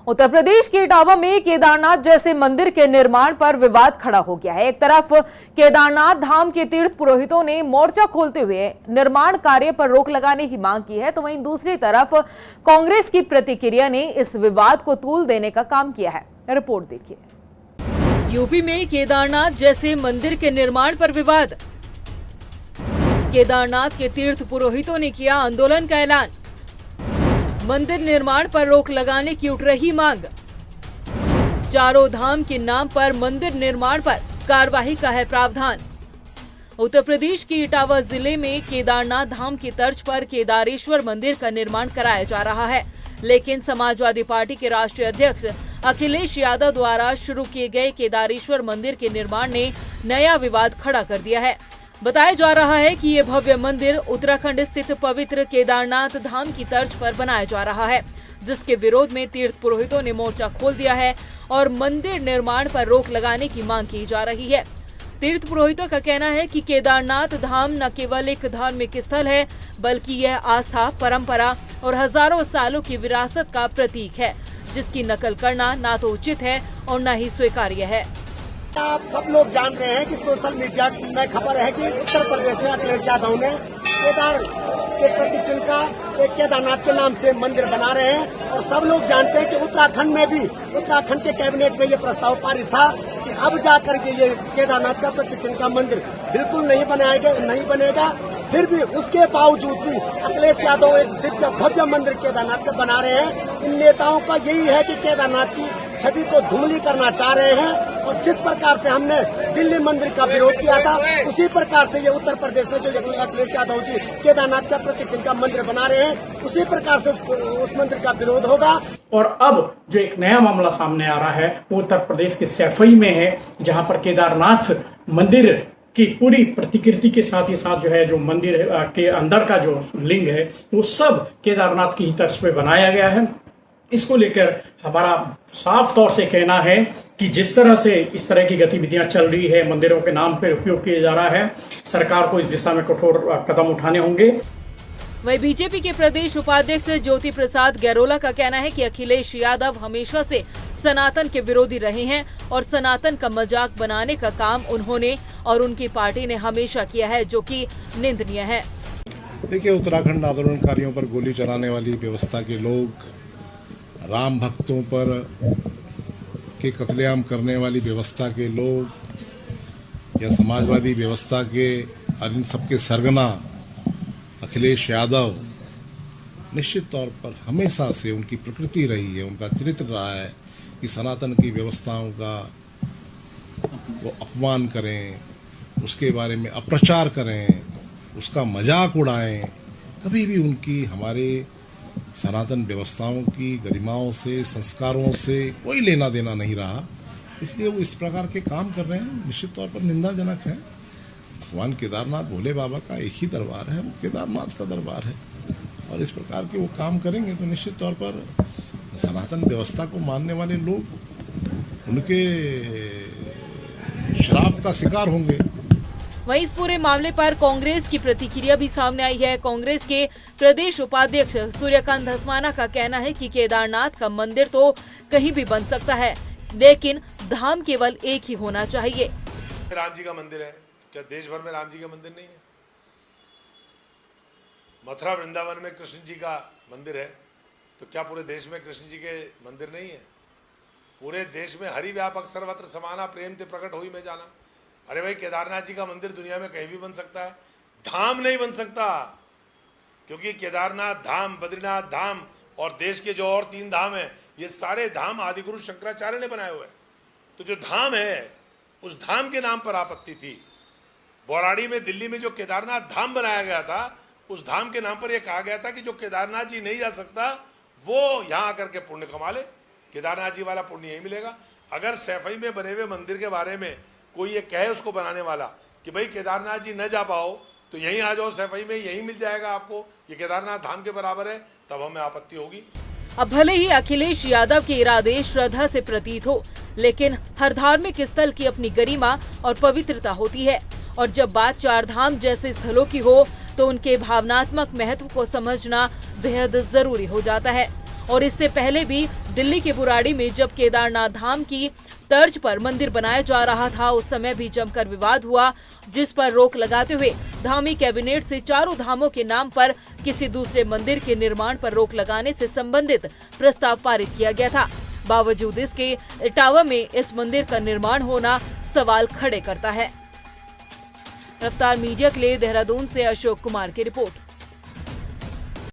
उत्तर प्रदेश के इटावा में केदारनाथ जैसे मंदिर के निर्माण पर विवाद खड़ा हो गया है। एक तरफ केदारनाथ धाम के तीर्थ पुरोहितों ने मोर्चा खोलते हुए निर्माण कार्य पर रोक लगाने की मांग की है, तो वहीं दूसरी तरफ कांग्रेस की प्रतिक्रिया ने इस विवाद को तूल देने का काम किया है। रिपोर्ट देखिए। यूपी में केदारनाथ जैसे मंदिर के निर्माण पर विवाद। केदारनाथ के तीर्थ पुरोहितों ने किया आंदोलन का ऐलान। मंदिर निर्माण पर रोक लगाने की उठ रही मांग। चारों धाम के नाम पर मंदिर निर्माण पर कार्रवाई का है प्रावधान। उत्तर प्रदेश के इटावा जिले में केदारनाथ धाम की तर्ज पर केदारेश्वर मंदिर का निर्माण कराया जा रहा है, लेकिन समाजवादी पार्टी के राष्ट्रीय अध्यक्ष अखिलेश यादव द्वारा शुरू किए गए केदारेश्वर मंदिर के निर्माण ने नया विवाद खड़ा कर दिया है। बताया जा रहा है कि ये भव्य मंदिर उत्तराखंड स्थित पवित्र केदारनाथ धाम की तर्ज पर बनाया जा रहा है, जिसके विरोध में तीर्थ पुरोहितों ने मोर्चा खोल दिया है और मंदिर निर्माण पर रोक लगाने की मांग की जा रही है। तीर्थ पुरोहितों का कहना है कि केदारनाथ धाम न केवल एक धार्मिक स्थल है, बल्कि यह आस्था, परंपरा और हजारों सालों की विरासत का प्रतीक है, जिसकी नकल करना ना तो उचित है और न ही स्वीकार्य है। आप सब लोग जान रहे हैं कि सोशल मीडिया में खबर है कि उत्तर प्रदेश में अखिलेश यादव ने केदार के प्रतिचिन्ह का एक केदारनाथ के नाम से मंदिर बना रहे हैं, और सब लोग जानते हैं कि उत्तराखंड में भी उत्तराखंड के कैबिनेट में ये प्रस्ताव पारित था कि अब जाकर के ये केदारनाथ का प्रतिचिन्ह का मंदिर बिल्कुल नहीं बनेगा। फिर भी उसके बावजूद भी अखिलेश यादव एक दिव्य भव्य मंदिर केदारनाथ का बना रहे हैं। इन नेताओं का यही है कि केदारनाथ की छवि को धुंधली करना चाह रहे हैं, और जिस प्रकार से हमने दिल्ली मंदिर का विरोध किया था, उसी प्रकार से ये उत्तर प्रदेश में जो अखिलेश यादव जी केदारनाथ का प्रतिचिन्ह का मंदिर बना रहे हैं, उसी प्रकार से उस मंदिर का विरोध होगा। और अब जो एक नया मामला सामने आ रहा है वो उत्तर प्रदेश के सैफई में है, जहां पर केदारनाथ मंदिर की पूरी प्रतिकृति के साथ ही साथ जो है जो मंदिर के अंदर का जो लिंग है वो सब केदारनाथ की ही तर्ज पे बनाया गया है। इसको लेकर हमारा साफ तौर से कहना है कि जिस तरह से इस तरह की गतिविधियां चल रही है, मंदिरों के नाम पर उपयोग किया जा रहा है, सरकार को इस दिशा में कठोर कदम उठाने होंगे। वहीं बीजेपी के प्रदेश उपाध्यक्ष ज्योति प्रसाद गैरोला का कहना है कि अखिलेश यादव हमेशा से सनातन के विरोधी रहे हैं और सनातन का मजाक बनाने का काम उन्होंने और उनकी पार्टी ने हमेशा किया है, जो कि निंदनीय है। देखिए, उत्तराखंड आंदोलनकारियों पर गोली चलाने वाली व्यवस्था के लोग, राम भक्तों पर के कत्लेआम करने वाली व्यवस्था के लोग, या समाजवादी व्यवस्था के और इन सबके सरगना अखिलेश यादव निश्चित तौर पर हमेशा से उनकी प्रकृति रही है, उनका चरित्र रहा है कि सनातन की व्यवस्थाओं का वो अपमान करें, उसके बारे में अप्रचार करें, उसका मजाक उड़ाएं। कभी भी उनकी हमारे सनातन व्यवस्थाओं की गरिमाओं से, संस्कारों से कोई लेना देना नहीं रहा, इसलिए वो इस प्रकार के काम कर रहे हैं, निश्चित तौर पर निंदाजनक है। भगवान केदारनाथ भोले बाबा का एक ही दरबार है, वो केदारनाथ का दरबार है, और इस प्रकार के वो काम करेंगे तो निश्चित तौर पर सनातन व्यवस्था को मानने वाले लोग उनके श्राप का शिकार होंगे। वहीं इस पूरे मामले पर कांग्रेस की प्रतिक्रिया भी सामने आई है। कांग्रेस के प्रदेश उपाध्यक्ष सूर्यकांत धस्माना का कहना है कि केदारनाथ का मंदिर तो कहीं भी बन सकता है, लेकिन धाम केवल एक ही होना चाहिए। राम जी का मंदिर है, क्या देश भर में राम जी का मंदिर नहीं है? मथुरा वृंदावन में कृष्ण जी का मंदिर है, तो क्या पूरे देश में कृष्ण जी के मंदिर नहीं है? पूरे देश में हरि व्यापक सर्वत्र समाना प्रेम ते प्रकट हुई में जाना। अरे भाई, केदारनाथ जी का मंदिर दुनिया में कहीं भी बन सकता है, धाम नहीं बन सकता, क्योंकि केदारनाथ धाम, बद्रीनाथ धाम और देश के जो और 3 धाम हैं, ये सारे धाम आदिगुरु शंकराचार्य ने बनाए हुए हैं। तो जो धाम है, उस धाम के नाम पर आपत्ति थी। बौराड़ी में, दिल्ली में जो केदारनाथ धाम बनाया गया था, उस धाम के नाम पर यह कहा गया था कि जो केदारनाथ जी नहीं जा सकता वो यहाँ आकर के पुण्य कमा ले, केदारनाथ जी वाला पुण्य यही मिलेगा। अगर सैफई में बने हुए मंदिर के बारे में कोई ये कहे उसको बनाने वाला कि भाई केदारनाथ जी न जा पाओ तो यहीं आ जाओ, सैफई में यहीं मिल जाएगा आपको, ये केदारनाथ धाम के बराबर है, तब हमें आपत्ति होगी। अब भले ही अखिलेश यादव के इरादे श्रद्धा से प्रतीत हो, लेकिन हर धार्मिक स्थल की अपनी गरिमा और पवित्रता होती है, और जब बात 4 धाम जैसे स्थलों की हो तो उनके भावनात्मक महत्व को समझना बेहद जरूरी हो जाता है। और इससे पहले भी दिल्ली के बुराड़ी में जब केदारनाथ धाम की तर्ज पर मंदिर बनाया जा रहा था, उस समय भी जमकर विवाद हुआ, जिस पर रोक लगाते हुए धामी कैबिनेट से चारों धामों के नाम पर किसी दूसरे मंदिर के निर्माण पर रोक लगाने से संबंधित प्रस्ताव पारित किया गया था। बावजूद इसके इटावा में इस मंदिर का निर्माण होना सवाल खड़े करता है। रफ्तार मीडिया के लिए देहरादून से अशोक कुमार की रिपोर्ट।